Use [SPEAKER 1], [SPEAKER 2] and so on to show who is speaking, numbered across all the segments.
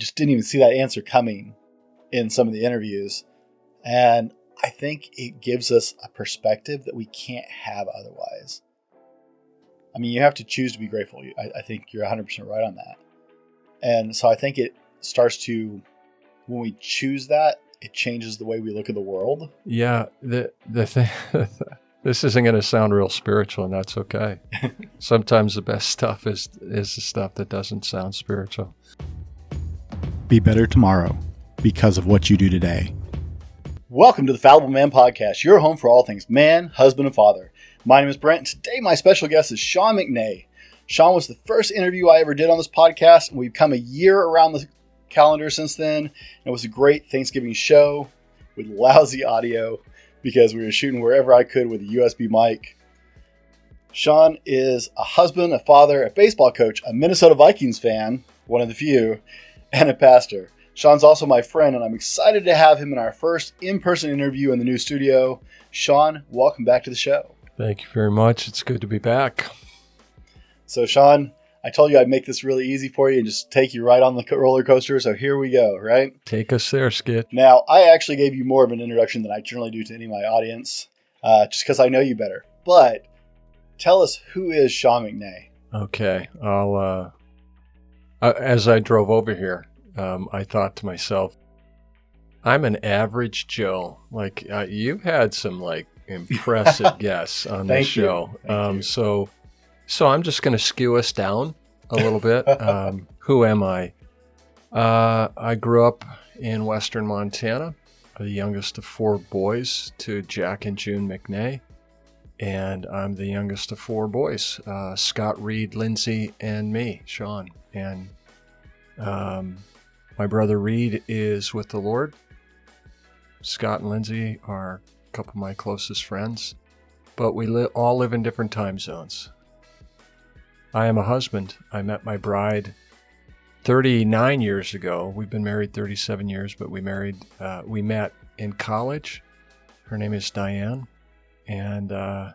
[SPEAKER 1] just didn't even see that answer coming in some of the interviews. And I think it gives us a perspective that we can't have otherwise. I mean, you have to choose to be grateful. I think you're 100% right on that. And so I think it starts to, when we choose that, it changes the way we look at the world.
[SPEAKER 2] Yeah, the thing, this isn't going to sound real spiritual, and that's okay. Sometimes the best stuff is the stuff that doesn't sound spiritual.
[SPEAKER 3] Be better tomorrow because of what you do today.
[SPEAKER 1] Welcome to the Fallible Man Podcast, your home for all things man, husband, and father. My name is Brent, and today my special guest is Shaun McNay. Shaun was the first interview I ever did on this podcast, and we've come a year around the calendar since then. It was a great Thanksgiving show with lousy audio because we were shooting wherever I could with a USB mic. Shaun is a husband, a father, a baseball coach, a Minnesota Vikings fan, one of the few, and a pastor. Shaun's also my friend, and I'm excited to have him in our first in-person interview in the new studio. Shaun, welcome back to the show.
[SPEAKER 2] Thank you very much. It's good to be back.
[SPEAKER 1] So, Shaun, I told you I'd make this really easy for you and just take you right on the roller coaster. So here we go, right?
[SPEAKER 2] Take us there, Skid.
[SPEAKER 1] Now, I actually gave you more of an introduction than I generally do to any of my audience, just because I know you better. But tell us, who is Shaun McNay?
[SPEAKER 2] Okay. As I drove over here, I thought to myself, I'm an average Joe. Like, you've had some impressive guests on this show. So I'm just going to skew us down a little bit. Who am I? I grew up in Western Montana, the youngest of four boys to Jack and June McNay. And I'm the youngest of four boys, Scott, Reed, Lindsay, and me, Shaun. And my brother Reed is with the Lord. Scott and Lindsay are a couple of my closest friends, but we all live in different time zones. I am a husband. I met my bride 39 years ago. We've been married 37 years, but we met in college. Her name is Diane, and I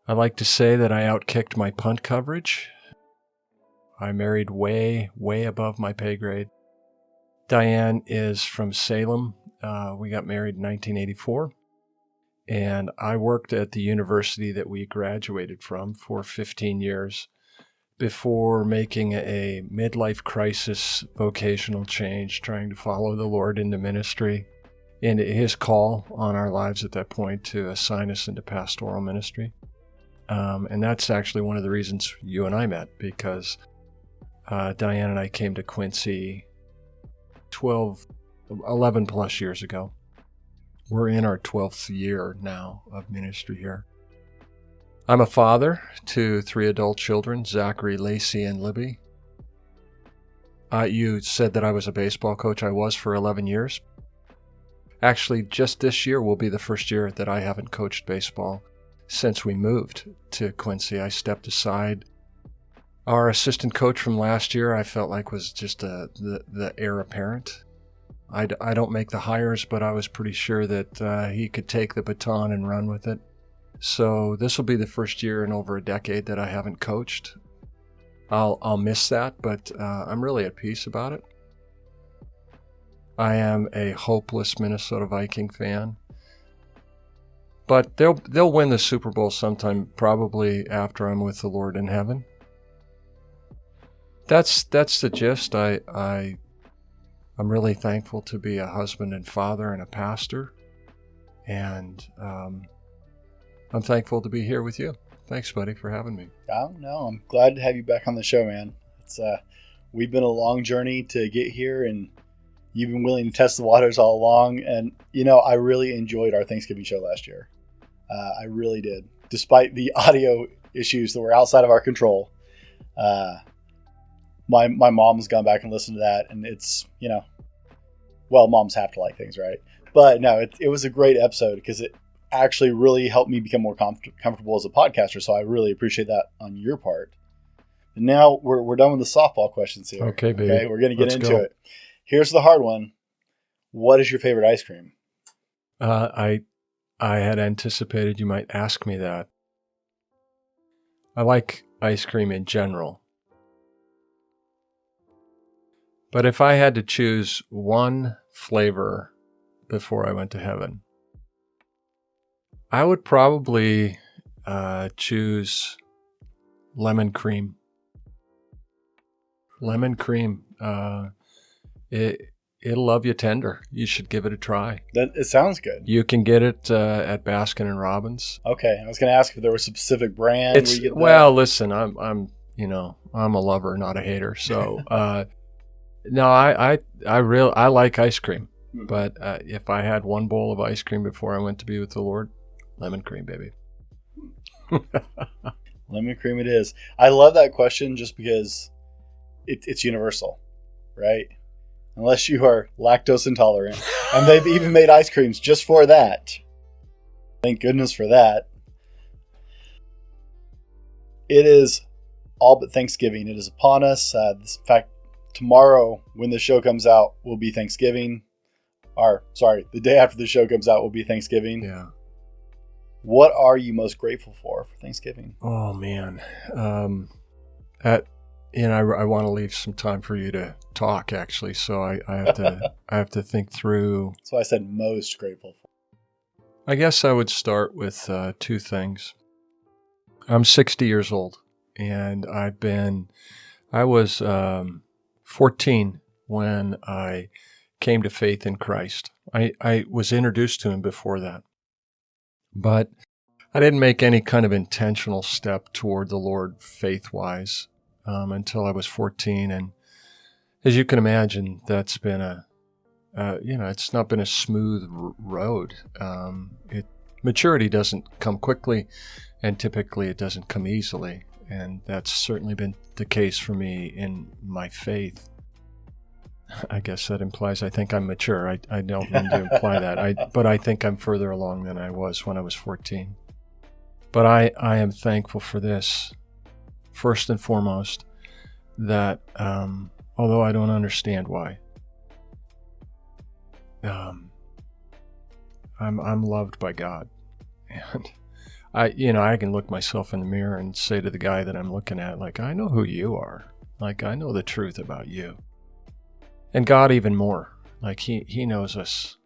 [SPEAKER 2] like to say that I outkicked my punt coverage. I married way, way above my pay grade. Diane is from Salem. We got married in 1984. And I worked at the university that we graduated from for 15 years before making a midlife crisis vocational change, trying to follow the Lord into ministry, and his call on our lives at that point to assign us into pastoral ministry. And that's actually one of the reasons you and I met, because Diane and I came to Quincy 11 plus years ago. We're in our 12th year now of ministry here. I'm a father to 3 adult children, Zachary, Lacey, and Libby. You said that I was a baseball coach. I was for 11 years. Actually, just this year will be the first year that I haven't coached baseball since we moved to Quincy. I stepped aside. Our assistant coach from last year, I felt like was just the heir apparent. I don't make the hires, but I was pretty sure that he could take the baton and run with it. So this will be the first year in over a decade that I haven't coached. I'll miss that, but I'm really at peace about it. I am a hopeless Minnesota Viking fan, but they'll win the Super Bowl sometime, probably after I'm with the Lord in heaven. That's the gist. I'm really thankful to be a husband and father and a pastor, and I'm thankful to be here with you. Thanks, buddy, for having me.
[SPEAKER 1] Oh, no, I'm glad to have you back on the show, man. It's we've been a long journey to get here, and you've been willing to test the waters all along. And, I really enjoyed our Thanksgiving show last year. I really did. Despite the audio issues that were outside of our control. My mom's gone back and listened to that, and it's, moms have to like things, right? But no, it was a great episode because it actually really helped me become more comfortable as a podcaster. So I really appreciate that on your part. And now we're done with the softball questions here.
[SPEAKER 2] Okay, baby.
[SPEAKER 1] Okay, we're going to get into it. Here's the hard one. What is your favorite ice cream?
[SPEAKER 2] I had anticipated you might ask me that. I like ice cream in general. But if I had to choose one flavor before I went to heaven, I would probably choose lemon cream. Lemon cream. It'll love you tender. You should give it a try.
[SPEAKER 1] It sounds good.
[SPEAKER 2] You can get it at Baskin and Robbins.
[SPEAKER 1] Okay, I was going to ask if there was a specific brand.
[SPEAKER 2] It's, well, listen, I'm a lover, not a hater. So, no, I like ice cream. But if I had one bowl of ice cream before I went to be with the Lord, lemon cream, baby.
[SPEAKER 1] Lemon cream it is. I love that question just because it's universal, right? Unless you are lactose intolerant. And they've even made ice creams just for that. Thank goodness for that. It is all but Thanksgiving. It is upon us. In fact, tomorrow when the show comes out will be Thanksgiving. The day after the show comes out will be Thanksgiving.
[SPEAKER 2] Yeah.
[SPEAKER 1] What are you most grateful for Thanksgiving?
[SPEAKER 2] Oh, man. I want to leave some time for you to talk, actually. So I have to I have to think through.
[SPEAKER 1] That's why I said most grateful for.
[SPEAKER 2] I guess I would start with two things. I'm 60 years old, and I was 14 when I came to faith in Christ. I was introduced to him before that, but I didn't make any kind of intentional step toward the Lord faith-wise until I was 14. And as you can imagine, that's been it's not been a smooth road. Maturity doesn't come quickly, and typically it doesn't come easily. And that's certainly been the case for me in my faith. I guess that implies I think I'm mature. I don't mean to imply that. But I think I'm further along than I was when I was 14. But I am thankful for this, first and foremost, that although I don't understand why, I'm loved by God. And I can look myself in the mirror and say to the guy that I'm looking at, like, I know who you are. Like, I know the truth about you. And God even more. Like, he knows us.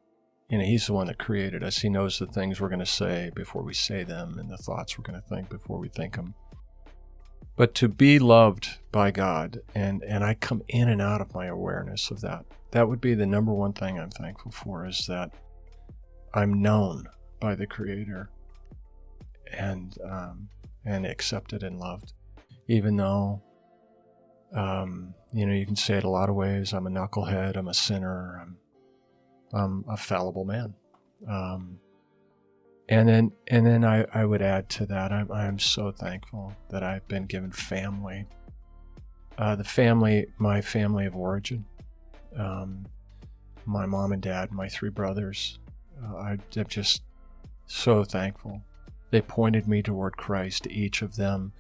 [SPEAKER 2] He's the one that created us. He knows the things we're going to say before we say them, and the thoughts we're going to think before we think them. But to be loved by God, and I come in and out of my awareness of that, that would be the number one thing I'm thankful for, is that I'm known by the Creator and accepted and loved. Even though, you can say it a lot of ways. I'm a knucklehead. I'm a sinner. I'm a fallible man. And then I would add to that, I'm so thankful that I've been given family. My family of origin, my mom and dad, my three brothers. I'm just so thankful. They pointed me toward Christ, each of them,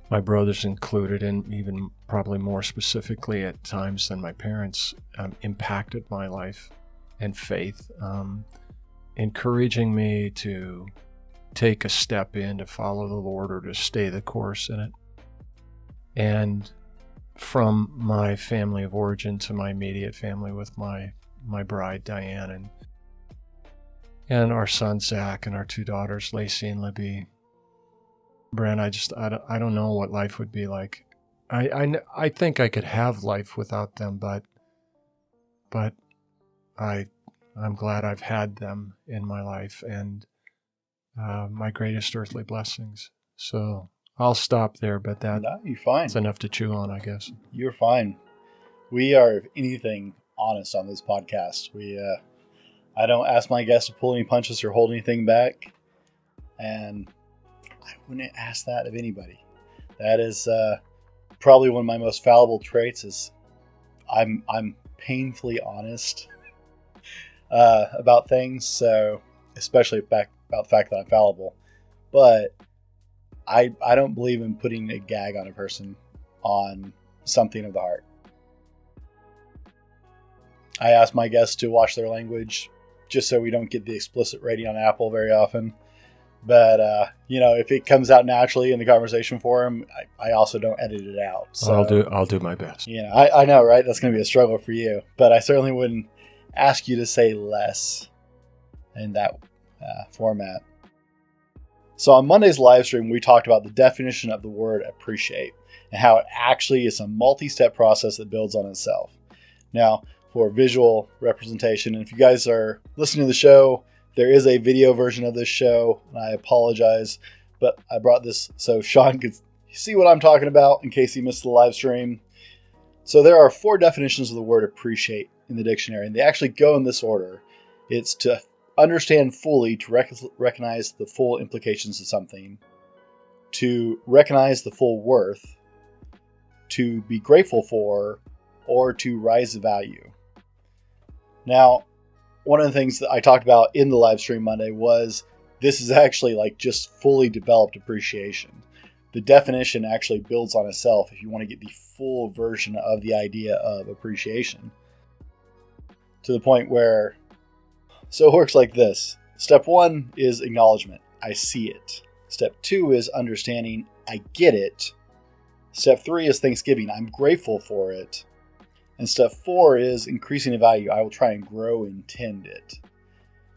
[SPEAKER 2] my brothers included, and even probably more specifically at times than my parents, impacted my life and faith, encouraging me to take a step in to follow the Lord or to stay the course in it. And from my family of origin to my immediate family with my bride, Diane, and our son, Zach, and our two daughters, Lacey and Libby. Brent, I don't know what life would be like. I think I could have life without them, but I'm glad I've had them in my life, and my greatest earthly blessings. So I'll stop there, but
[SPEAKER 1] you're fine.
[SPEAKER 2] That's enough to chew on, I guess.
[SPEAKER 1] You're fine. We are, if anything, honest on this podcast. I don't ask my guests to pull any punches or hold anything back, and I wouldn't ask that of anybody. That is probably one of my most fallible traits. Is I'm painfully honest about things. So especially about the fact that I'm fallible, but I don't believe in putting a gag on a person on something of the heart. I ask my guests to watch their language, just so we don't get the explicit rating on Apple very often. But, if it comes out naturally in the conversation forum, I also don't edit it out. So,
[SPEAKER 2] I'll do my best.
[SPEAKER 1] I know, right? That's going to be a struggle for you. But I certainly wouldn't ask you to say less in that format. So on Monday's live stream, we talked about the definition of the word appreciate and how it actually is a multi-step process that builds on itself. Now, for visual representation, and if you guys are listening to the show, there is a video version of this show, and I apologize, but I brought this so Shaun could see what I'm talking about in case he missed the live stream. So there are 4 definitions of the word appreciate in the dictionary, and they actually go in this order. It's to understand fully, to recognize the full implications of something, to recognize the full worth, to be grateful for, or to rise the value. Now, one of the things that I talked about in the live stream Monday was this is actually like just fully developed appreciation. The definition actually builds on itself if you want to get the full version of the idea of appreciation. To the point where, so it works like this. Step 1 is acknowledgement. I see it. Step 2 is understanding. I get it. Step 3 is thanksgiving. I'm grateful for it. And step 4 is increasing in value. I will try and grow and tend it.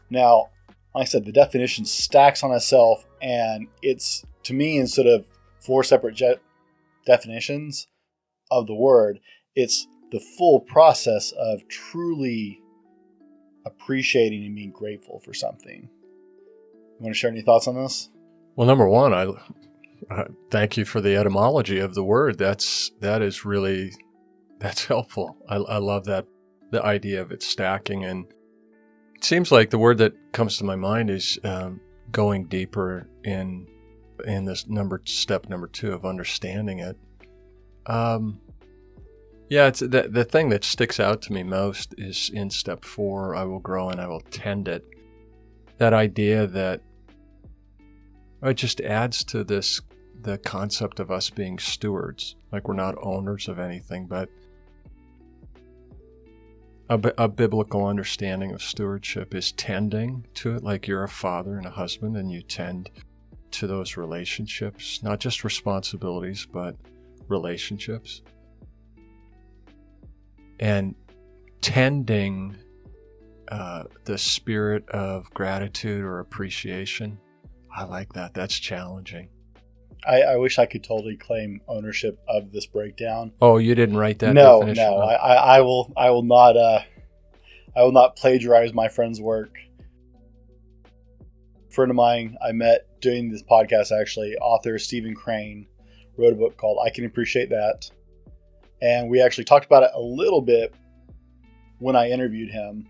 [SPEAKER 1] Now, like I said, the definition stacks on itself, and it's, to me, instead of 4 separate definitions of the word, it's the full process of truly appreciating and being grateful for something. You want to share any thoughts on this?
[SPEAKER 2] Well, number one, I thank you for the etymology of the word. That's helpful. I love that, the idea of it stacking. And it seems like the word that comes to my mind is going deeper in this step number 2 of understanding it. It's the thing that sticks out to me most is in step 4, I will grow and I will tend it. That idea that it just adds to the concept of us being stewards. Like we're not owners of anything, but a biblical understanding of stewardship is tending to it, like you're a father and a husband and you tend to those relationships, not just responsibilities, but relationships. And tending the spirit of gratitude or appreciation, I like that. That's challenging.
[SPEAKER 1] I wish I could totally claim ownership of this breakdown.
[SPEAKER 2] Oh, you didn't write that definition?
[SPEAKER 1] No. I will not plagiarize my friend's work. A friend of mine I met doing this podcast, actually, author Stephen Crane, wrote a book called I Can Appreciate That. And we actually talked about it a little bit when I interviewed him.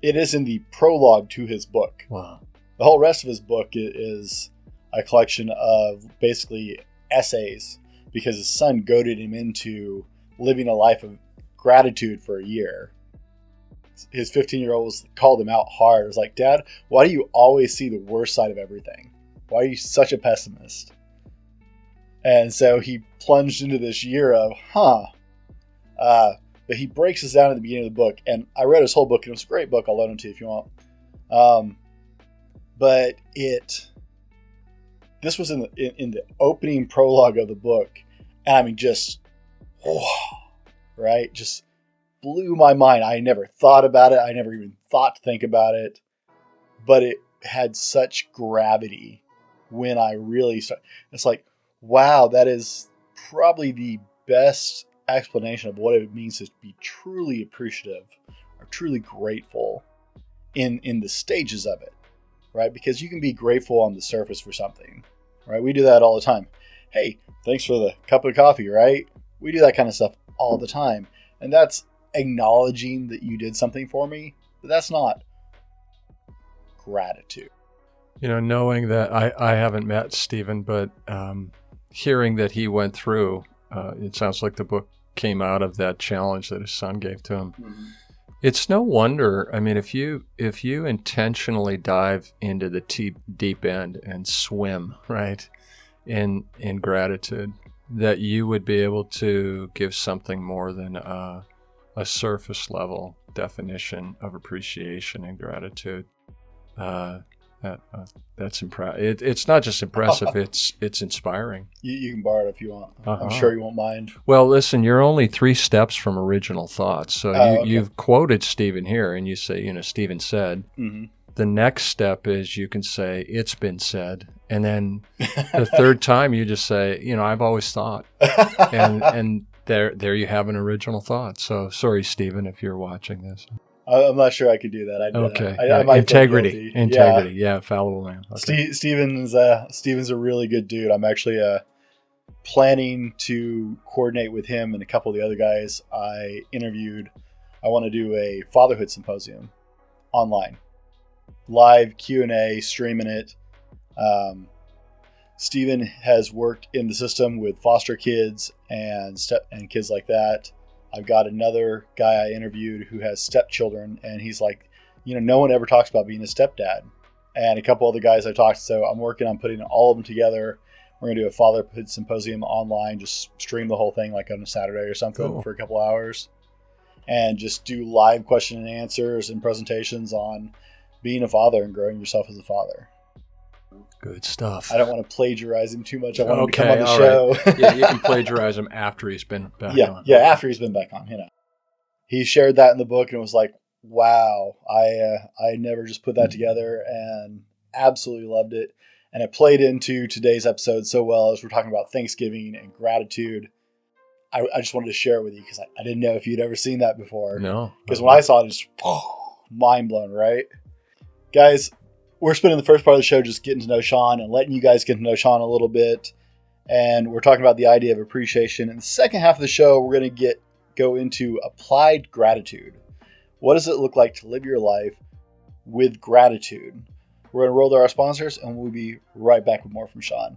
[SPEAKER 1] It is in the prologue to his book.
[SPEAKER 2] Wow.
[SPEAKER 1] The whole rest of his book is a collection of basically essays because his son goaded him into living a life of gratitude for a year. His 15-year-old called him out hard. It was like, Dad, why do you always see the worst side of everything? Why are you such a pessimist? And so he plunged into this year of, but he breaks this down at the beginning of the book. And I read his whole book, and it was a great book. I'll loan it to you if you want. But this was in the opening prologue of the book. And I mean, just blew my mind. I never thought about it. I never even thought to think about it. But it had such gravity when I really started. It's like, wow, that is probably the best explanation of what it means to be truly appreciative or truly grateful in the stages of it, right? Because you can be grateful on the surface for something, right? We do that all the time. Hey, thanks for the cup of coffee, right? We do that kind of stuff all the time. And that's acknowledging that you did something for me, but that's not gratitude.
[SPEAKER 2] Knowing that I haven't met Stephen, but hearing that he went through, it sounds like the book came out of that challenge that his son gave to him. Mm-hmm. It's no wonder. I mean, if you intentionally dive into the deep end and swim, right, in gratitude, that you would be able to give something more than a surface level definition of appreciation and gratitude. That's impressive. It's not just impressive; it's inspiring.
[SPEAKER 1] You can borrow it if you want.
[SPEAKER 2] Uh-huh.
[SPEAKER 1] I'm sure you won't mind.
[SPEAKER 2] Well, listen, you're only 3 steps from original thoughts. So
[SPEAKER 1] Okay.
[SPEAKER 2] you've quoted Stephen here, and you say, Stephen said.
[SPEAKER 1] Mm-hmm.
[SPEAKER 2] The next step is you can say, it's been said. And then the third time you just say, I've always thought. And there you have an original thought. So sorry, Stephen, if you're watching this.
[SPEAKER 1] I'm not sure I could do that.
[SPEAKER 2] Okay.
[SPEAKER 1] I might feel guilty.
[SPEAKER 2] Integrity. Yeah, fallible man. Okay.
[SPEAKER 1] Steven's a really good dude. I'm actually planning to coordinate with him and a couple of the other guys I interviewed. I want to do a fatherhood symposium online. Live Q&A, streaming it. Steven has worked in the system with foster kids and kids like that. I've got another guy I interviewed who has stepchildren, and he's like, no one ever talks about being a stepdad. And a couple other guys I talked to, so I'm working on putting all of them together. We're going to do a fatherhood symposium online, just stream the whole thing like on a Saturday or something for a couple hours, and just do live question and answers and presentations on being a father and growing yourself as a father.
[SPEAKER 2] Good stuff.
[SPEAKER 1] I don't want to plagiarize him too much. I want him to come on the
[SPEAKER 2] all
[SPEAKER 1] show.
[SPEAKER 2] Right. Yeah, you can plagiarize him after he's been back on.
[SPEAKER 1] Yeah, after he's been back on. He shared that in the book and it was like, wow, I never just put that together, and absolutely loved it. And it played into today's episode so well as we're talking about Thanksgiving and gratitude. I just wanted to share it with you because I didn't know if you'd ever seen that before.
[SPEAKER 2] No.
[SPEAKER 1] Because when I saw it, it's mind blown, right? Guys, we're spending the first part of the show just getting to know Shaun and letting you guys get to know Shaun a little bit. And we're talking about the idea of appreciation. In the second half of the show, we're going to go into applied gratitude. What does it look like to live your life with gratitude? We're going to roll to our sponsors, and we'll be right back with more from Shaun.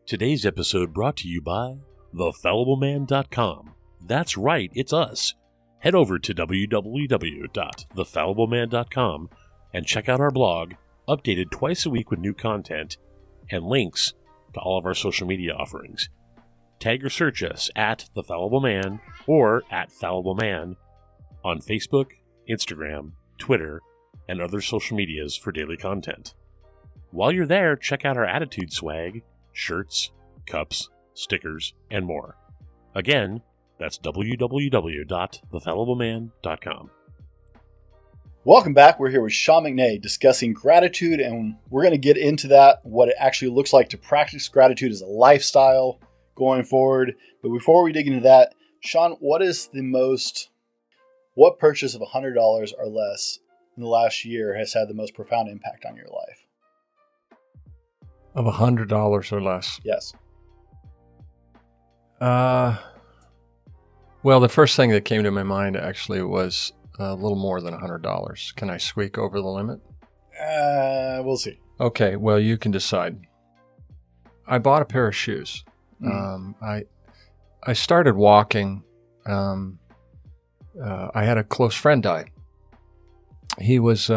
[SPEAKER 4] Today's episode brought to you by thefallibleman.com. That's right, it's us. Head over to www.thefallibleman.com and check out our blog, updated twice a week with new content and links to all of our social media offerings. Tag or search us at The Fallible Man or at Fallible Man on Facebook, Instagram, Twitter, and other social medias for daily content. While you're there, check out our attitude swag, shirts, cups, stickers, and more. Again, that's www.thefallibleman.com.
[SPEAKER 1] Welcome back. We're here with Shaun McNay discussing gratitude, and we're going to get into that, what it actually looks like to practice gratitude as a lifestyle going forward. But before we dig into that, Shaun, what purchase of $100 or less in the last year has had the most profound impact on your life?
[SPEAKER 2] Of $100 or less?
[SPEAKER 1] Yes.
[SPEAKER 2] Well, the first thing that came to my mind actually was a little more than $100. Can I squeak over the limit?
[SPEAKER 1] We'll see.
[SPEAKER 2] Okay, well, you can decide. I bought a pair of shoes. I started walking. I had a close friend die. He was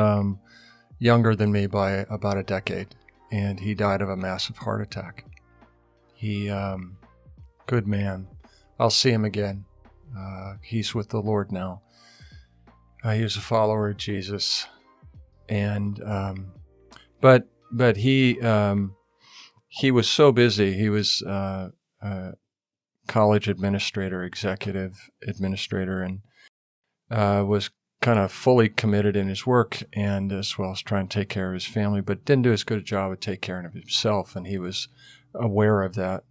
[SPEAKER 2] younger than me by about a decade, and he died of a massive heart attack. He, good man. I'll see him again. He's with the Lord now. He was a follower of Jesus, and but he was so busy. He was college administrator, executive administrator, and was kind of fully committed in his work, and as well as trying to take care of his family, but didn't do as good a job of taking care of himself, and he was aware of that.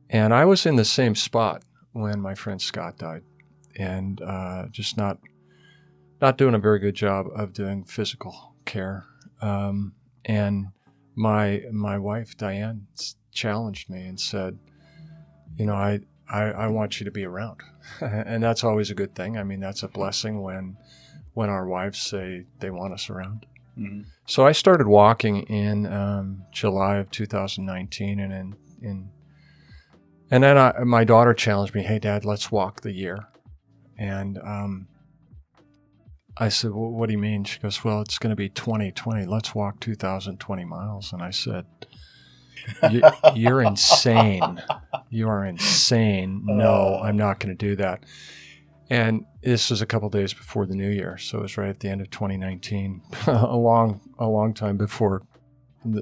[SPEAKER 2] And I was in the same spot when my friend Scott died, and just not doing a very good job of doing physical care. And my wife, Diane, challenged me and said, I want you to be around. And that's always a good thing. I mean, that's a blessing when our wives say they want us around. Mm-hmm. So I started walking in July of 2019, and then my daughter challenged me, "Hey, Dad, let's walk the year." And I said, "Well, what do you mean?" She goes, "Well, it's going to be 2020. Let's walk 2,020 miles." And I said, You're insane. You are insane. No, I'm not going to do that. And this was a couple days before the new year, so it was right at the end of 2019, a long time before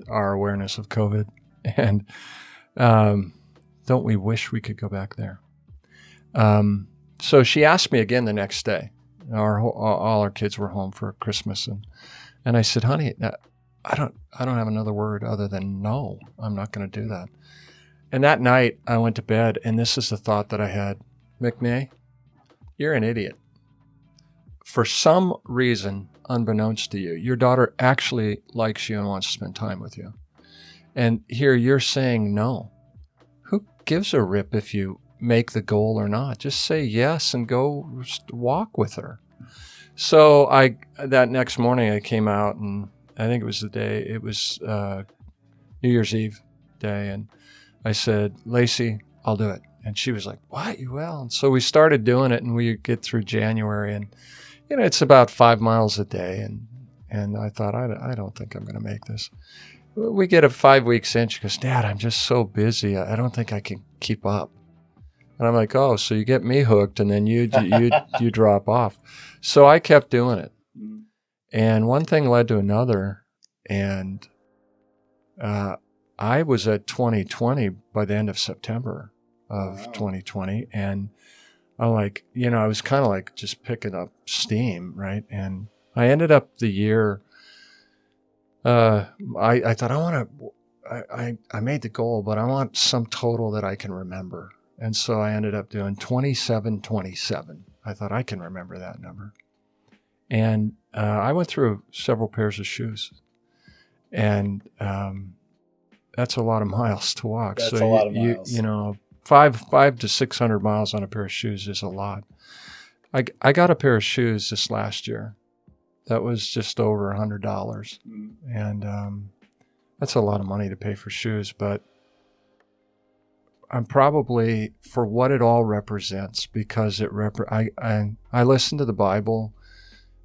[SPEAKER 2] our awareness of COVID. And don't we wish we could go back there? So she asked me again the next day. All our kids were home for Christmas, and I said, "Honey, I don't have another word other than no. I'm not going to do that." And that night, I went to bed, and this is the thought that I had: McNay, you're an idiot. For some reason, unbeknownst to you, your daughter actually likes you and wants to spend time with you. And here you're saying no. Who gives a rip if you make the goal or not? Just say yes and go walk with her. So that next morning I came out, and I think it was New Year's Eve day, and I said, "Lacey, I'll do it." And she was like, "What? You will?" And so we started doing it, and we get through January, and it's about 5 miles a day, and I thought, I don't think I'm going to make this. We get a 5 weeks in. She goes, "Dad, I'm just so busy. I don't think I can keep up." And I'm like, "Oh, so you get me hooked, and then you drop off." So I kept doing it, and one thing led to another, and I was at 2020 by the end of September of 2020, and I was kind of like just picking up steam, right? And I ended up the year. I thought I made the goal, but I want some total that I can remember. And so I ended up doing 2727. I thought I can remember that number. And I went through several pairs of shoes. And that's a lot of miles to walk.
[SPEAKER 1] That's a lot of miles.
[SPEAKER 2] 500 to 600 miles on a pair of shoes is a lot. I got a pair of shoes this last year that was just over $100. And that's a lot of money to pay for shoes, but I'm probably, for what it all represents, because I listened to the Bible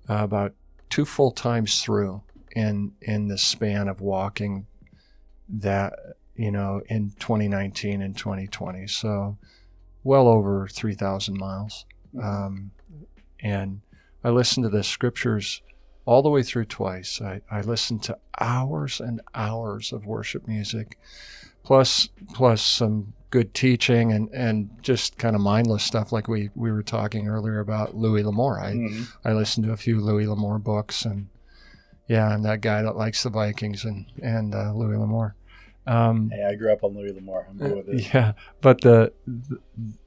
[SPEAKER 2] about 2 full times through in the span of walking that, in 2019 and 2020. So well over 3,000 miles. And I listened to the scriptures all the way through twice. I listened to hours and hours of worship music, plus some good teaching and just kind of mindless stuff like we were talking earlier about Louis L'Amour. I listened to a few Louis L'Amour books, and yeah, I'm that guy that likes the Vikings and Louis L'Amour.
[SPEAKER 1] Hey, I grew up on Louis L'Amour. I'm good with it.
[SPEAKER 2] Yeah, but the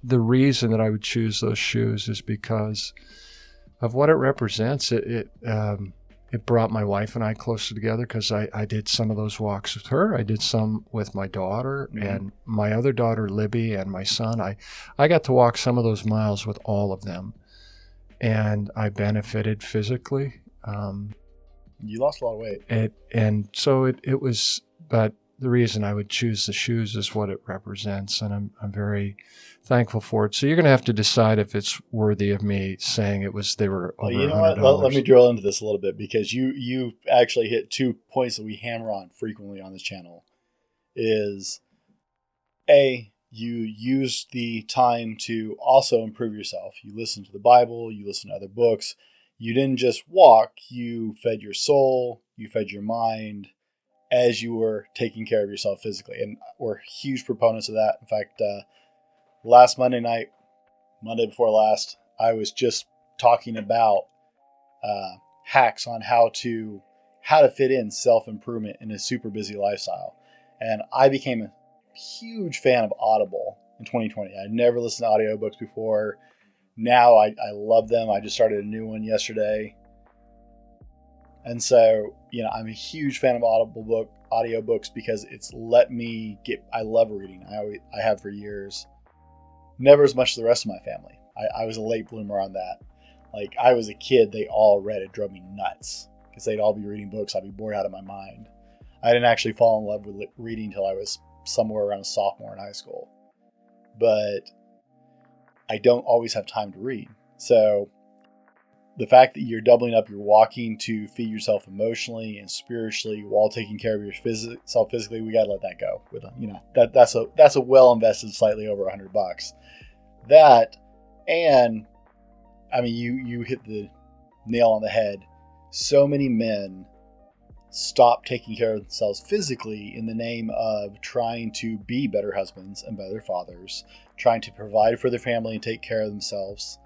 [SPEAKER 2] reason that I would choose those shoes is because of what it represents. It brought my wife and I closer together, because I did some of those walks with her. I did some with my daughter and my other daughter, Libby, and my son. I got to walk some of those miles with all of them, and I benefited physically.
[SPEAKER 1] You lost a lot of weight.
[SPEAKER 2] It was, but the reason I would choose the shoes is what it represents, and I'm very thankful for it. So you're going to have to decide if it's worthy of me saying they were over $100.
[SPEAKER 1] You know what? Let me drill into this a little bit, because you actually hit 2 points that we hammer on frequently on this channel. Is A, you use the time to also improve yourself. You listen to the Bible, you listen to other books. You didn't just walk, you fed your soul, you fed your mind as you were taking care of yourself physically. And we're huge proponents of that. In fact, last Monday night, Monday before last, I was just talking about hacks on how to fit in self-improvement in a super busy lifestyle. And I became a huge fan of Audible in 2020. I'd never listened to audiobooks before. Now I love them. I just started a new one yesterday. And so, I'm a huge fan of audiobooks because it's let me I love reading. I have for years. Never as much as the rest of my family. I was a late bloomer on that. Like, I was a kid, they all read. It drove me nuts because they'd all be reading books. I'd be bored out of my mind. I didn't actually fall in love with reading until I was somewhere around a sophomore in high school. But I don't always have time to read. So the fact that you're doubling up your walking to feed yourself emotionally and spiritually while taking care of yourself physically, we got to let that go. That's a well invested, slightly over $100. That, and I mean, you hit the nail on the head. So many men stop taking care of themselves physically in the name of trying to be better husbands and better fathers, trying to provide for their family and take care of themselves.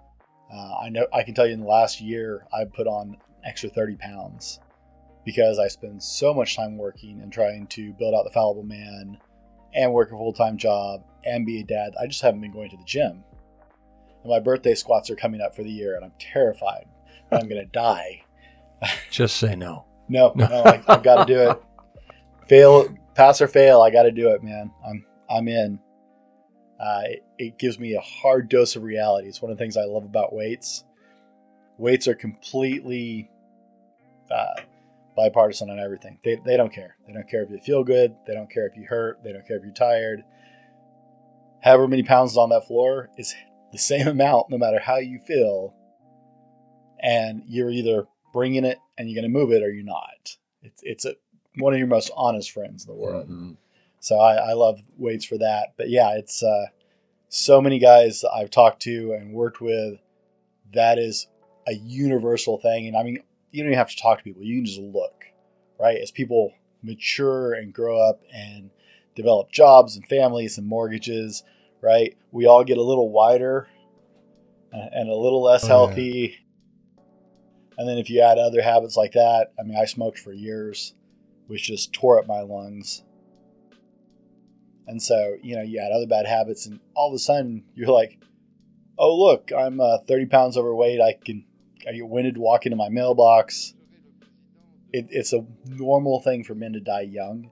[SPEAKER 1] I can tell you in the last year, I've put on an extra 30 pounds because I spend so much time working and trying to build out the Fallible Man and work a full-time job and be a dad. I just haven't been going to the gym. And my birthday squats are coming up for the year, and I'm terrified that I'm going to die.
[SPEAKER 2] Just say no.
[SPEAKER 1] No, I've got to do it. Fail, pass or fail, I got to do it, man. I'm in. It gives me a hard dose of reality. It's one of the things I love about weights. Weights are completely bipartisan on everything. They don't care. They don't care if you feel good. They don't care if you hurt. They don't care if you're tired. However many pounds is on that floor is the same amount no matter how you feel. And you're either bringing it and you're going to move it or you're not. It's one of your most honest friends in the world. Mm-hmm. So I love weights for that. But yeah, it's so many guys I've talked to and worked with, that is a universal thing. And I mean, you don't even have to talk to people. You can just look, right? As people mature and grow up and develop jobs and families and mortgages, right? We all get a little wider and a little less healthy. Yeah. And then if you add other habits like that, I mean, I smoked for years, which just tore up my lungs. And so, you add other bad habits and all of a sudden you're like, oh, look, I'm 30 pounds overweight. I get winded walking to my mailbox. It's a normal thing for men to die young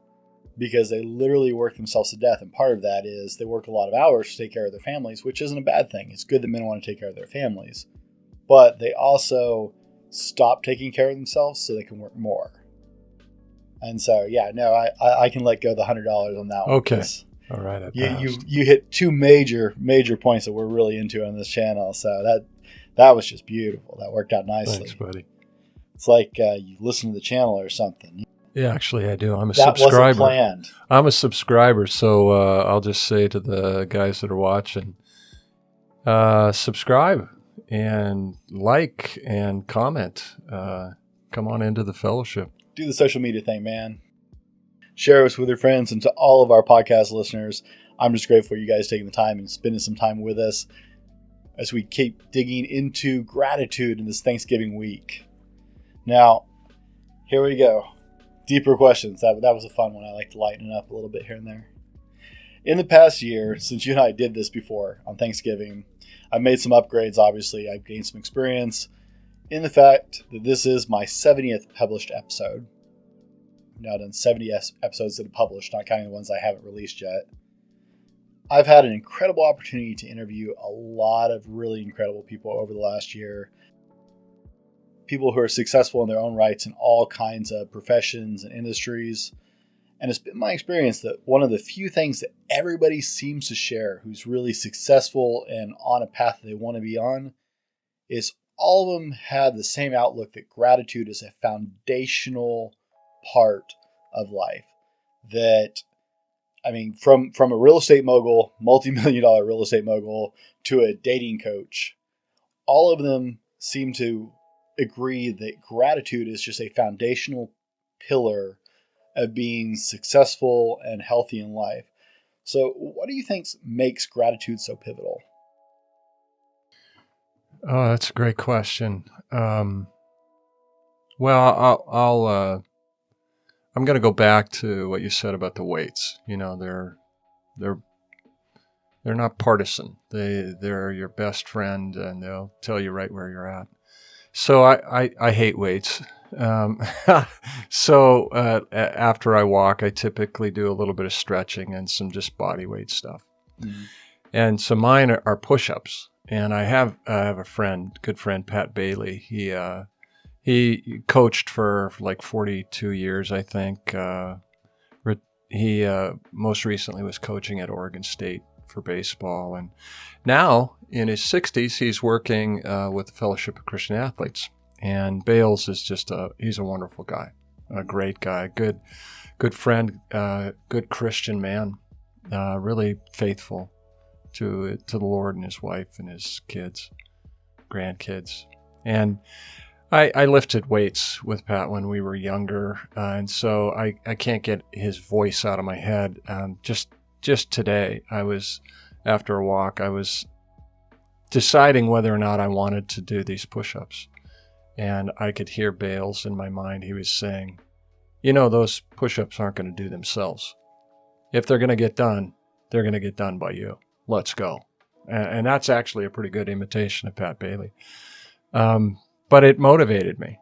[SPEAKER 1] because they literally work themselves to death. And part of that is they work a lot of hours to take care of their families, which isn't a bad thing. It's good that men want to take care of their families. But they also stop taking care of themselves so they can work more. And so, yeah, no, I can let go the $100 on that one.
[SPEAKER 2] Okay. All right.
[SPEAKER 1] You hit two major points that we're really into on this channel. So that was just beautiful. That worked out nicely.
[SPEAKER 2] Thanks, buddy.
[SPEAKER 1] It's like you listen to the channel or something.
[SPEAKER 2] Yeah, actually, I do. I'm a
[SPEAKER 1] that
[SPEAKER 2] subscriber.
[SPEAKER 1] Wasn't planned.
[SPEAKER 2] I'm a subscriber, so I'll just say to the guys that are watching, subscribe and like and comment. Come on into the fellowship.
[SPEAKER 1] Do the social media thing, man. Share us with your friends, and to all of our podcast listeners, I'm just grateful for you guys taking the time and spending some time with us as we keep digging into gratitude in this Thanksgiving week. Now, here we go. Deeper questions. That was a fun one. I like to lighten it up a little bit here and there. In the past year, since you and I did this before on Thanksgiving, I've made some upgrades, obviously. I've gained some experience in the fact that this is my 70th published episode. I've now done 70 episodes that are published, not counting the ones I haven't released yet. I've had an incredible opportunity to interview a lot of really incredible people over the last year. People who are successful in their own rights in all kinds of professions and industries. And it's been my experience that one of the few things that everybody seems to share who's really successful and on a path that they want to be on is all of them have the same outlook that gratitude is a foundational part of life. That, I mean, from a real estate mogul, multi-million-dollar real estate mogul, to a dating coach, all of them seem to agree that gratitude is just a foundational pillar of being successful and healthy in life. So what do you think makes gratitude so pivotal?
[SPEAKER 2] Oh, that's a great question. Well, I'm going to go back to what you said about the weights. They're not partisan. They're your best friend, and they'll tell you right where you're at. So I hate weights. So after I walk, I typically do a little bit of stretching and some just body weight stuff. Mm-hmm. And so mine are push-ups. And I have a good friend, Pat Bailey. He coached for like 42 years, I think. He most recently was coaching at Oregon State for baseball. And now in his 60s, he's working with the Fellowship of Christian Athletes. And Bales is he's a wonderful guy, a great guy, good friend, good Christian man, really faithful to the Lord and his wife and his kids. grandkids. And I lifted weights with Pat when we were younger, and so I can't get his voice out of my head. Just today, after a walk, I was deciding whether or not I wanted to do these push-ups. And I could hear Bales in my mind. He was saying, those push-ups aren't going to do themselves. If they're going to get done, they're going to get done by you. Let's go. And that's actually a pretty good imitation of Pat Bailey. But it motivated me.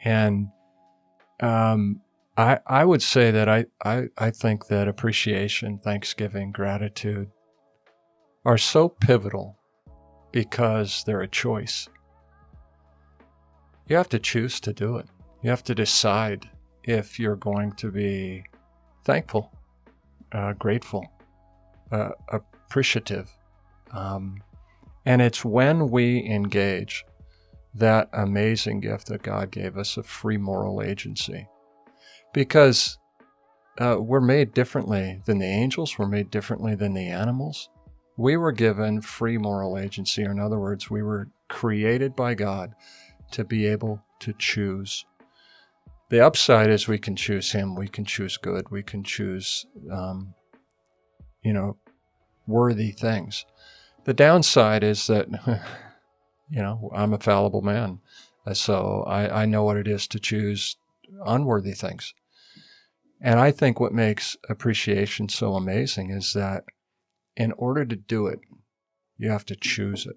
[SPEAKER 2] And I would say that I think that appreciation, thanksgiving, gratitude are so pivotal because they're a choice. You have to choose to do it. You have to decide if you're going to be thankful, grateful, appreciative. And it's when we engage that amazing gift that God gave us of free moral agency. Because we're made differently than the angels, we're made differently than the animals. We were given free moral agency, or in other words, we were created by God to be able to choose. The upside is we can choose Him, we can choose good, we can choose, worthy things. The downside is that, I'm a fallible man, so I know what it is to choose unworthy things. And I think what makes appreciation so amazing is that in order to do it, you have to choose it.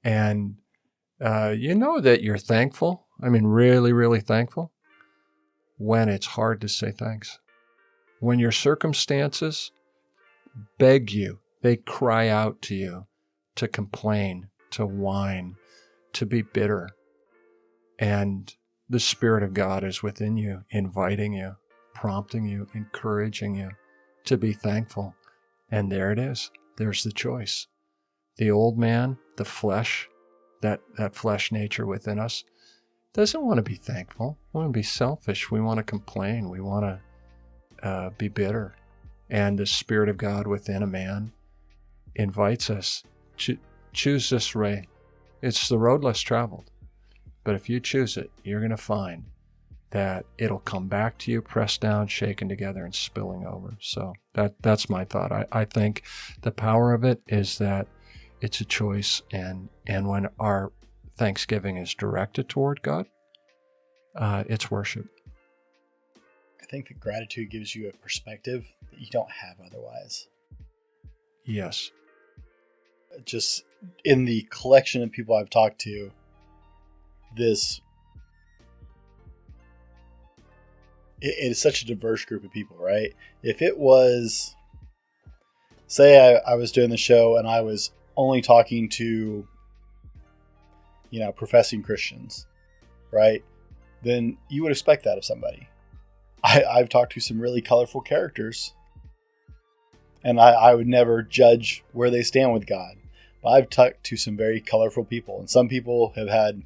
[SPEAKER 2] And that you're thankful, really, really thankful, when it's hard to say thanks. When your circumstances beg you, they cry out to you to complain, to whine, to be bitter. And the Spirit of God is within you, inviting you, prompting you, encouraging you to be thankful. And there it is. There's the choice. The old man, the flesh, that flesh nature within us, doesn't want to be thankful. We want to be selfish. We want to complain. We want to be bitter. And the Spirit of God within a man invites us to choose this way. It's the road less traveled. But if you choose it, you're going to find that it'll come back to you, pressed down, shaken together, and spilling over. So that's my thought. I think the power of it is that it's a choice, and when our thanksgiving is directed toward God, it's worship.
[SPEAKER 1] I think that gratitude gives you a perspective that you don't have otherwise.
[SPEAKER 2] Yes.
[SPEAKER 1] Just in the collection of people I've talked to, it is such a diverse group of people, right? If it was, say I was doing the show and I was only talking to, professing Christians, right? Then you would expect that of somebody. I've talked to some really colorful characters, and I would never judge where they stand with God. But I've talked to some very colorful people, and some people have had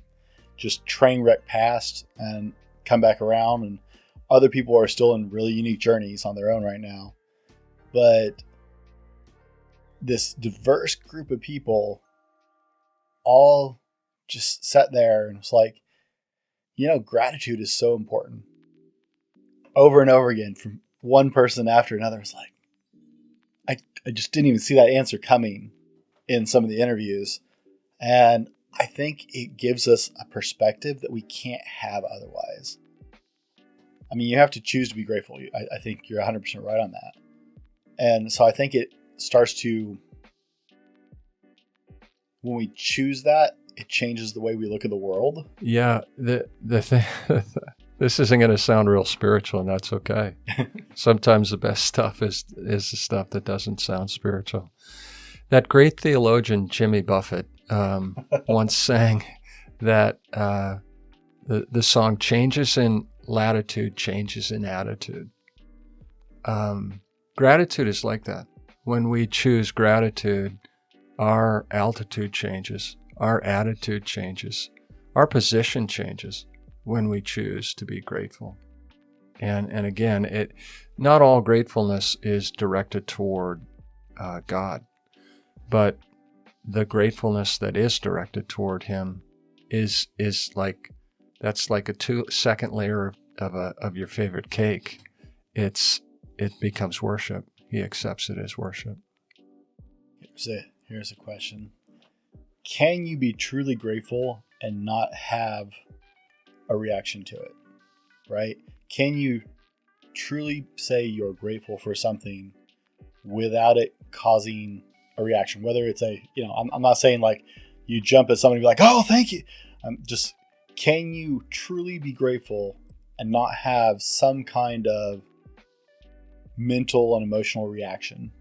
[SPEAKER 1] just train wreck past and come back around, and other people are still in really unique journeys on their own right now. But this diverse group of people all just sat there and was like, gratitude is so important. Over and over again, from one person after another, it's like, I just didn't even see that answer coming in some of the interviews. And I think it gives us a perspective that we can't have otherwise. You have to choose to be grateful. I think you're 100% right on that. And so I think it starts to, when we choose that, it changes the way we look at the world.
[SPEAKER 2] Yeah, the thing, this isn't going to sound real spiritual, and that's okay. Sometimes the best stuff is the stuff that doesn't sound spiritual. That great theologian Jimmy Buffett once sang that the song "Changes in Latitude, Changes in Attitude." Gratitude is like that. When we choose gratitude, our altitude changes, our attitude changes, our position changes when we choose to be grateful. And again, not all gratefulness is directed toward God, but the gratefulness that is directed toward him is like, that's like a 2-second layer of your favorite cake. It becomes worship. He accepts it as worship.
[SPEAKER 1] Here's a question. Can you be truly grateful and not have a reaction to it? Right? Can you truly say you're grateful for something without it causing a reaction? Whether it's I'm not saying like you jump at somebody and be like, oh, thank you. Just, can you truly be grateful and not have some kind of mental and emotional reaction?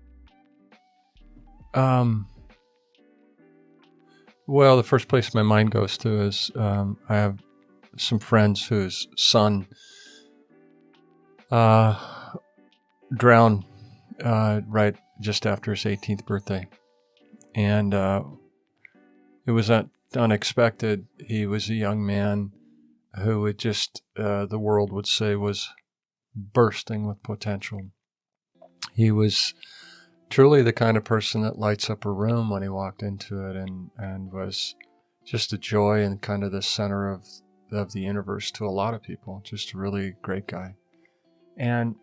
[SPEAKER 2] Well, the first place my mind goes to is I have some friends whose son drowned right just after his 18th birthday. And it was unexpected. He was a young man who would just, the world would say, was bursting with potential. He was truly the kind of person that lights up a room when he walked into it, and was just a joy and kind of the center of the universe to a lot of people. Just a really great guy. And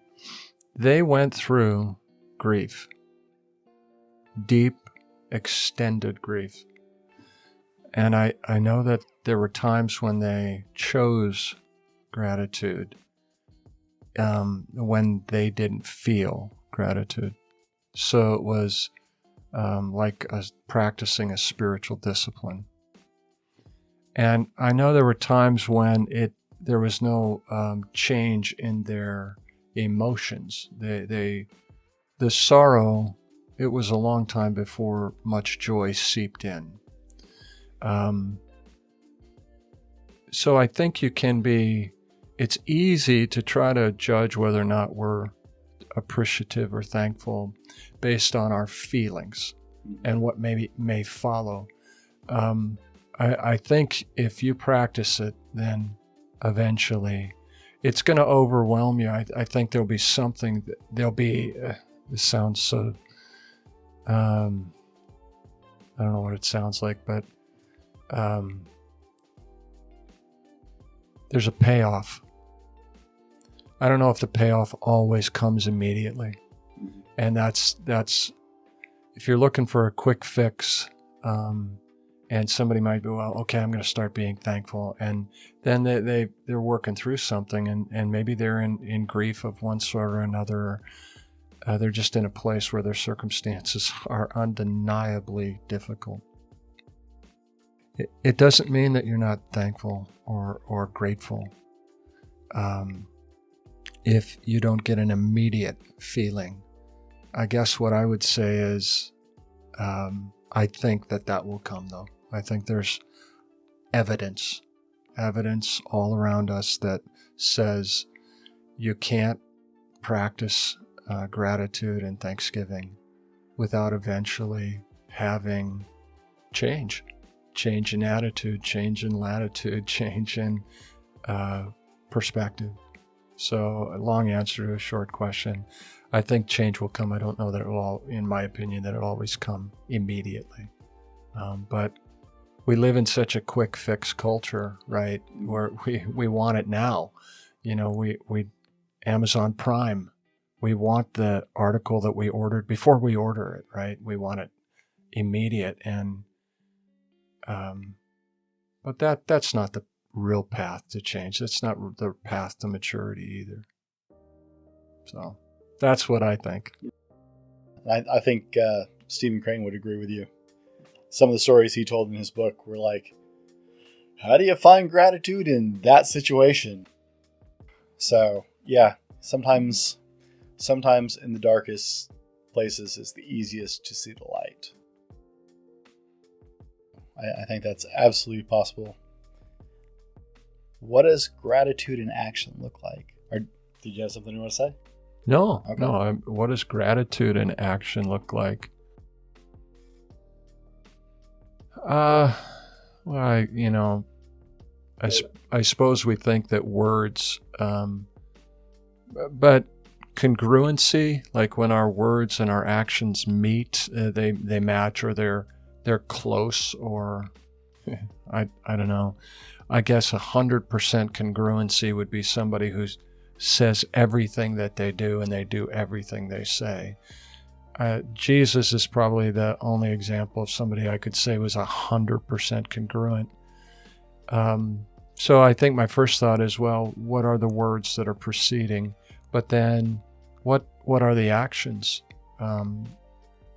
[SPEAKER 2] they went through grief, deep, extended grief. And I know that there were times when they chose gratitude, when they didn't feel gratitude. So it was like practicing a spiritual discipline. And I know there were times when there was no change in their emotions. The sorrow, it was a long time before much joy seeped in. So I think it's easy to try to judge whether or not we're appreciative or thankful based on our feelings and what may follow. I think if you practice it, then eventually it's going to overwhelm you. I think there'll be something, this sounds so, I don't know what it sounds like, but there's a payoff. I don't know if the payoff always comes immediately. And that's if you're looking for a quick fix, and somebody might be, well, okay, I'm going to start being thankful. And then they're working through something, and maybe they're in grief of one sort or another. They're just in a place where their circumstances are undeniably difficult. It doesn't mean that you're not thankful or grateful. If you don't get an immediate feeling, I guess what I would say is, I think that will come though. I think there's evidence all around us that says you can't practice gratitude and thanksgiving without eventually having change in attitude, change in latitude, change in perspective. So a long answer to a short question. I think change will come. I don't know that in my opinion, that it'll always come immediately. But we live in such a quick fix culture, right? Where we want it now. We Amazon Prime, we want the article that we ordered before we order it, right? We want it immediate. And, but that's not the real path to change. That's not the path to maturity either. So that's what I think.
[SPEAKER 1] I think Stephen Crane would agree with you. Some of the stories he told in his book were like, how do you find gratitude in that situation? So yeah, sometimes in the darkest places is the easiest to see the light. I think that's absolutely possible. What does gratitude in action look like? Or did you have something you want to say?
[SPEAKER 2] No,
[SPEAKER 1] okay.
[SPEAKER 2] No. What does gratitude in action look like? Well, I suppose we think that words, but congruency, like when our words and our actions meet, they match, or they're they're close, or I don't know. I guess 100% congruency would be somebody who says everything that they do and they do everything they say. Jesus is probably the only example of somebody I could say was 100% congruent. So I think my first thought is, well, what are the words that are preceding? But then what are the actions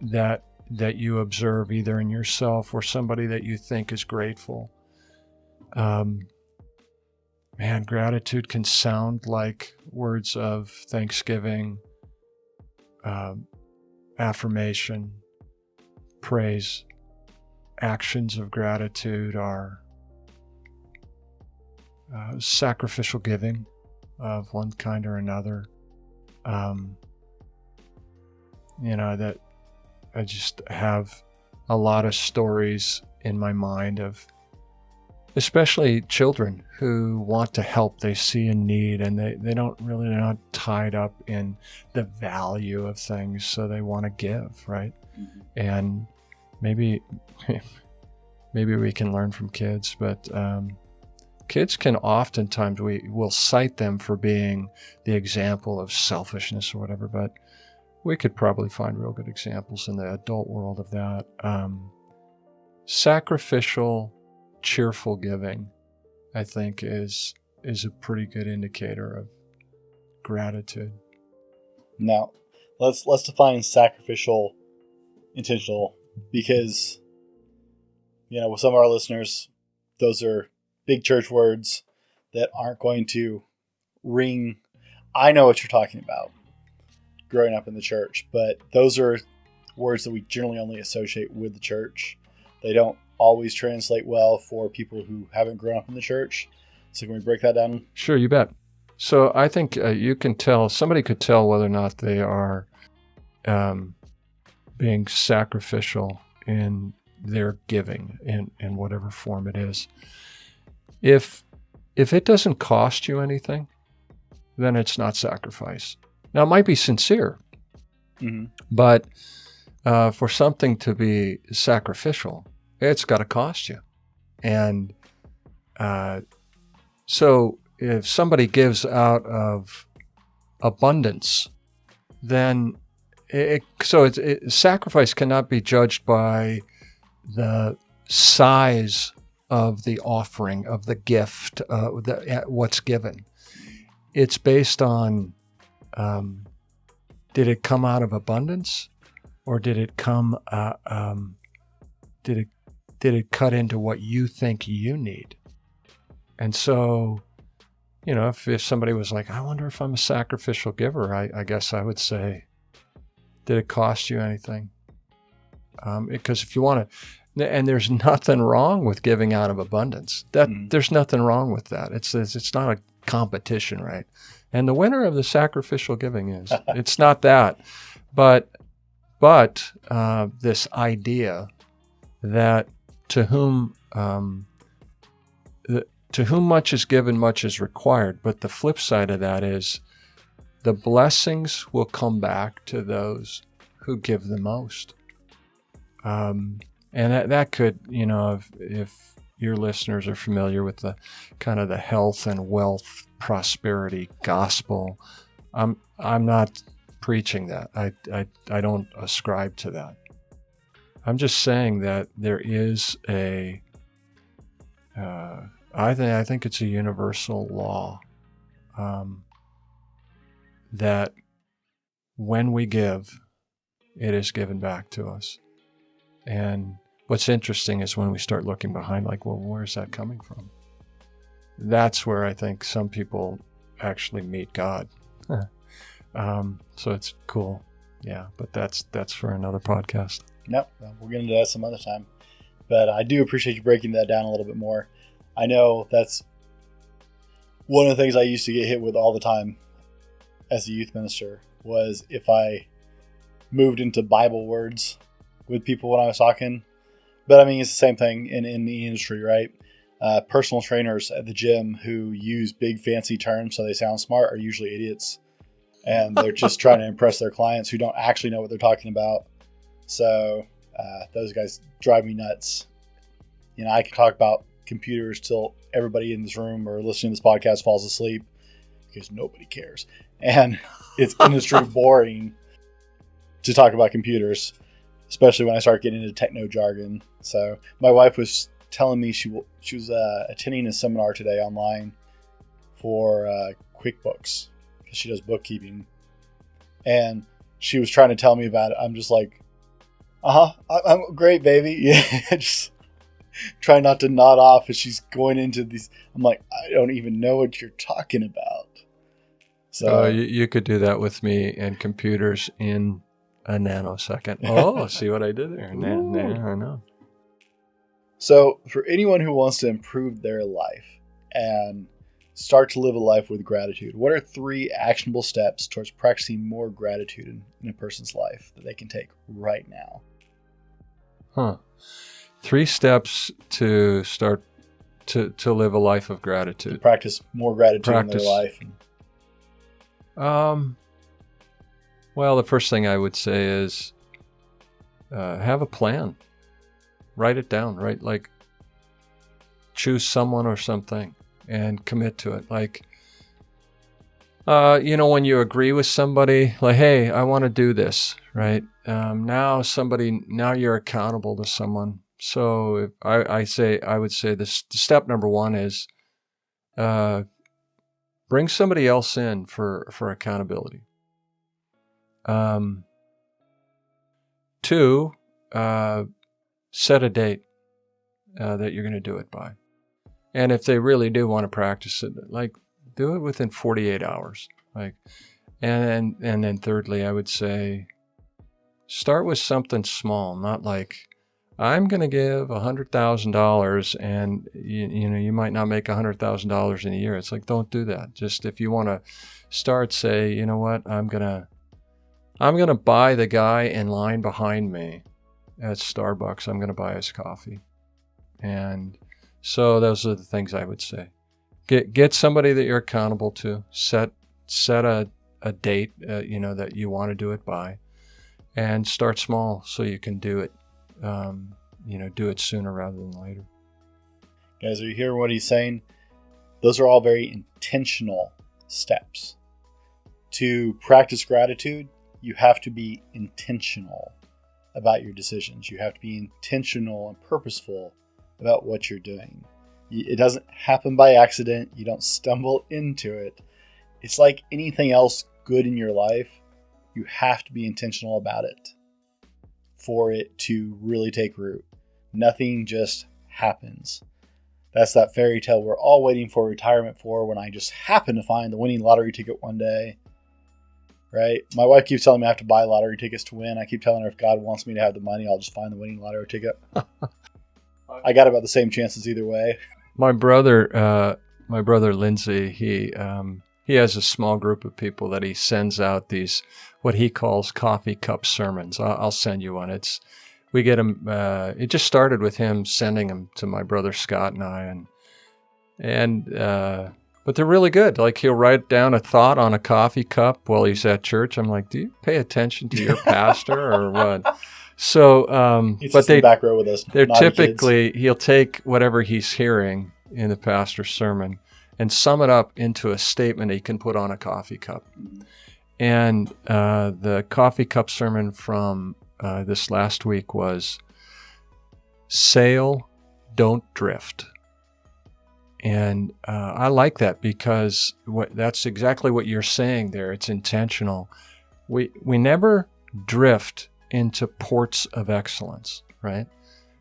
[SPEAKER 2] that you observe either in yourself or somebody that you think is grateful? Man, gratitude can sound like words of thanksgiving, affirmation, praise. Actions of gratitude are sacrificial giving of one kind or another. That I just have a lot of stories in my mind of especially children who want to help. They see a need and they're not tied up in the value of things, so they want to give, right? Mm-hmm. And maybe we can learn from kids, but kids can oftentimes, we'll cite them for being the example of selfishness or whatever, but we could probably find real good examples in the adult world of that. Sacrificial, cheerful giving, I think, is a pretty good indicator of gratitude.
[SPEAKER 1] Now, let's define sacrificial, intentional, because with some of our listeners, those are big church words that aren't going to ring. I know what you're talking about, growing up in the church, but those are words that we generally only associate with the church. They don't always translate well for people who haven't grown up in the church. So can we break that down?
[SPEAKER 2] Sure, you bet. So I think you can tell, somebody could tell whether or not they are being sacrificial in their giving in whatever form it is. If it doesn't cost you anything, then it's not sacrifice. Now, it might be sincere, mm-hmm. but for something to be sacrificial, it's got to cost you. And so if somebody gives out of abundance, then sacrifice cannot be judged by the size of the offering, of the gift, what's given. It's based on, did it come out of abundance, or did it come? Did it cut into what you think you need? And so, if somebody was like, I wonder if I'm a sacrificial giver, I guess I would say, did it cost you anything? Because if you want to. And there's nothing wrong with giving out of abundance. There's nothing wrong with that. It's not a competition, right? And the winner of the sacrificial giving is. It's not that, but this idea that to whom much is given, much is required. But the flip side of that is the blessings will come back to those who give the most. And that could, if your listeners are familiar with the kind of the health and wealth prosperity gospel, I'm not preaching that. I don't ascribe to that. I'm just saying that there is I think it's a universal law that when we give, it is given back to us. And what's interesting is when we start looking behind, like, well, where's that coming from? That's where I think some people actually meet God. So it's cool. Yeah, but that's for another podcast.
[SPEAKER 1] Nope, we'll get into that some other time. But I do appreciate you breaking that down a little bit more. I know that's one of the things I used to get hit with all the time as a youth minister was if I moved into Bible words with people when I was talking. But I mean, it's the same thing in the industry, right? Personal trainers at the gym who use big fancy terms so they sound smart are usually idiots. And they're just trying to impress their clients who don't actually know what they're talking about. So Those guys drive me nuts. You know, I can talk about computers till everybody in this room or listening to this podcast falls asleep because nobody cares. And it's industry boring to talk about computers, especially when I start getting into techno jargon. So my wife was telling me she was attending a seminar today online for QuickBooks because she does bookkeeping. And she was trying to tell me about it. I'm just like, I'm great, baby. Yeah, just try not to nod off as she's going into these. I'm like, I don't even know what you're talking about. So
[SPEAKER 2] you could do that with me and computers in a nanosecond. Oh, see what I did there? I know.
[SPEAKER 1] So for anyone who wants to improve their life and start to live a life with gratitude, what are 3 actionable steps towards practicing more gratitude in a person's life that they can take right now?
[SPEAKER 2] 3 steps to start to live a life of gratitude.
[SPEAKER 1] To practice more gratitude in their life.
[SPEAKER 2] Well, the first thing I would say is have a plan. Write it down, right? Like choose someone or something and commit to it. Like, when you agree with somebody, like, hey, I want to do this, right? Now you're accountable to someone. So if I would say this step number 1 is bring somebody else in for accountability. 2, set a date that you're going to do it by. And if they really do want to practice it, like do it within 48 hours. Like, and then thirdly, I would say start with something small, not like I'm going to give $100,000 and you might not make $100,000 in a year. It's like, don't do that. Just if you want to start, say, you know what, I'm going to buy the guy in line behind me at Starbucks. I'm going to buy his coffee. And so those are the things I would say. Get somebody that you're accountable to. Set a date, that you want to do it by, and start small so you can do it. Do it sooner rather than later.
[SPEAKER 1] Guys, are you hearing what he's saying? Those are all very intentional steps. To practice gratitude, you have to be intentional about your decisions. You have to be intentional and purposeful about what you're doing. It doesn't happen by accident. You don't stumble into it. It's like anything else good in your life. You have to be intentional about it for it to really take root. Nothing just happens. That's that fairy tale we're all waiting for retirement for, when I just happen to find the winning lottery ticket one day. Right? My wife keeps telling me I have to buy lottery tickets to win. I keep telling her if God wants me to have the money, I'll just find the winning lottery ticket. I got about the same chances either way.
[SPEAKER 2] My brother Lindsay, he has a small group of people that he sends out these, what he calls coffee cup sermons. I'll send you one. We get them. It just started with him sending them to my brother Scott and I, but they're really good. Like, he'll write down a thought on a coffee cup while he's at church. I'm like, do you pay attention to your pastor or what? So, but
[SPEAKER 1] in the back row with us.
[SPEAKER 2] They're typically, he'll take whatever he's hearing in the pastor's sermon and sum it up into a statement he can put on a coffee cup. And the coffee cup sermon from this last week was, sail, don't drift. And I like that because that's exactly what you're saying there. It's intentional. We never drift into ports of excellence, right?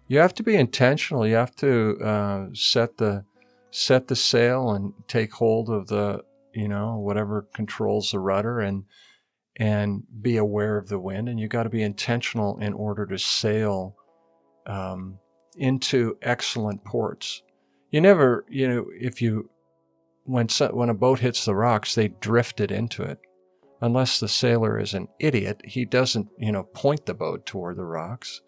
[SPEAKER 2] You have to be intentional. You have to set the sail and take hold of the, whatever controls the rudder, and be aware of the wind. And you got to be intentional in order to sail into excellent ports. You never, when a boat hits the rocks, they drift it into it. Unless the sailor is an idiot, he doesn't, point the boat toward the rocks.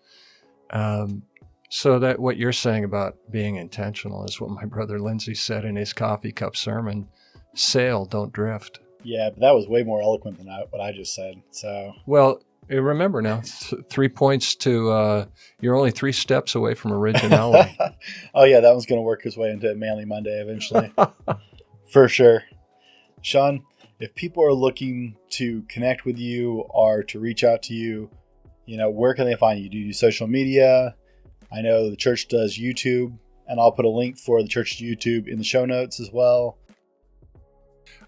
[SPEAKER 2] So that what you're saying about being intentional is what my brother Lindsay said in his coffee cup sermon: sail, don't drift.
[SPEAKER 1] Yeah, but that was way more eloquent than what I just said. So
[SPEAKER 2] well, remember now, 3 points to, you're only 3 steps away from originality.
[SPEAKER 1] Oh, yeah, that one's going to work his way into Manly Monday eventually. For sure. Shaun, if people are looking to connect with you or to reach out to you, where can they find you? Do you do social media? I know the church does YouTube, and I'll put a link for the church's YouTube in the show notes as well.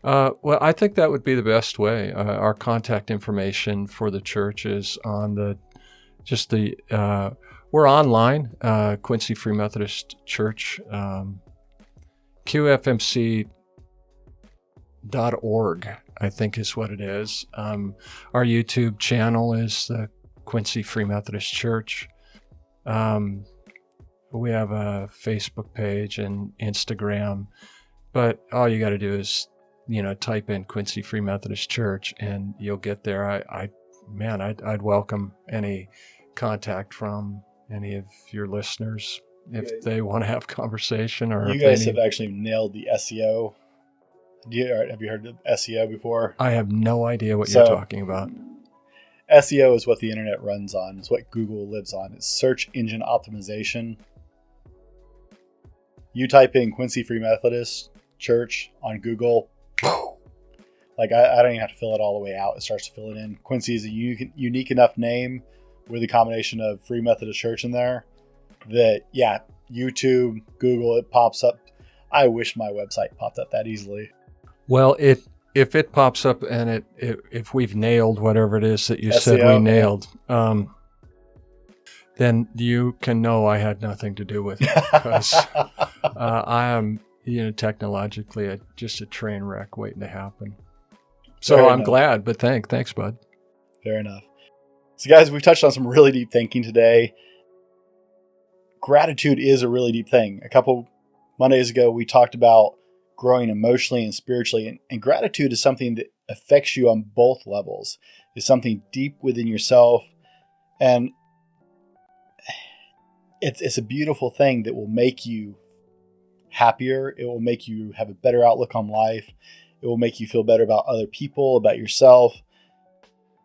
[SPEAKER 2] Well, I think that would be the best way. Our contact information for the church is on we're online, Quincy Free Methodist Church, QFMC.org, I think is what it is. Our YouTube channel is the Quincy Free Methodist Church. We have a Facebook page and Instagram, but all you got to do is type in Quincy Free Methodist Church and you'll get there. I'd welcome any contact from any of your listeners if they want to have conversation or
[SPEAKER 1] you guys have actually nailed the SEO. Have you heard of SEO before?
[SPEAKER 2] I have no idea what you're talking about.
[SPEAKER 1] SEO is what the internet runs on. It's what Google lives on. It's search engine optimization. You type in Quincy Free Methodist Church on Google, like I don't even have to fill it all the way out. It starts to fill it in. Quincy is a unique enough name with a combination of Free Methodist Church in there that, YouTube, Google, it pops up. I wish my website popped up that easily.
[SPEAKER 2] Well, if it pops up and if we've nailed whatever it is that you
[SPEAKER 1] SEO,
[SPEAKER 2] said we nailed, then you can know I had nothing to do with it because I am, technologically just a train wreck waiting to happen. So
[SPEAKER 1] Fair
[SPEAKER 2] I'm
[SPEAKER 1] enough.
[SPEAKER 2] glad, but thanks, bud.
[SPEAKER 1] Fair enough. So guys, we've touched on some really deep thinking today. Gratitude is a really deep thing. A couple Mondays ago, we talked about growing emotionally and spiritually, and gratitude is something that affects you on both levels. It's something deep within yourself, and it's a beautiful thing that will make you happier. It will make you have a better outlook on life. It will make you feel better about other people, about yourself.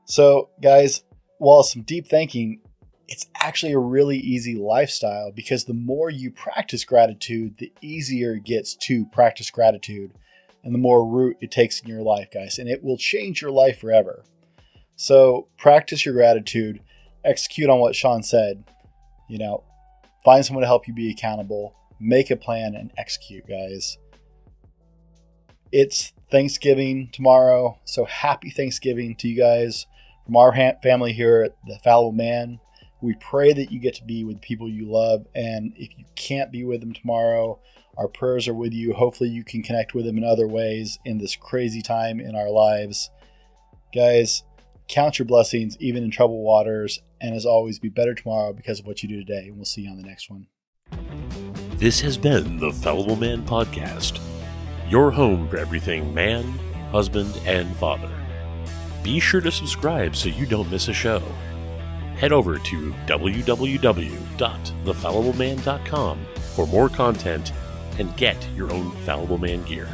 [SPEAKER 1] So guys, while some deep thinking, it's actually a really easy lifestyle because the more you practice gratitude, the easier it gets to practice gratitude and the more root it takes in your life, guys, and it will change your life forever. So practice your gratitude, execute on what Shaun said, find someone to help you be accountable, make a plan and execute, guys. It's Thanksgiving tomorrow, so happy Thanksgiving to you guys from our family here at the Fallible Man. We pray that you get to be with people you love, and if you can't be with them tomorrow, our prayers are with you. Hopefully you can connect with them in other ways in this crazy time in our lives. Guys, count your blessings even in troubled waters, and as always, be better tomorrow because of what you do today, and we'll see you on the next one.
[SPEAKER 4] This has been the Fallible Man Podcast, your home for everything man, husband, and father. Be sure to subscribe so you don't miss a show. Head over to www.thefallibleman.com for more content and get your own Fallible Man gear.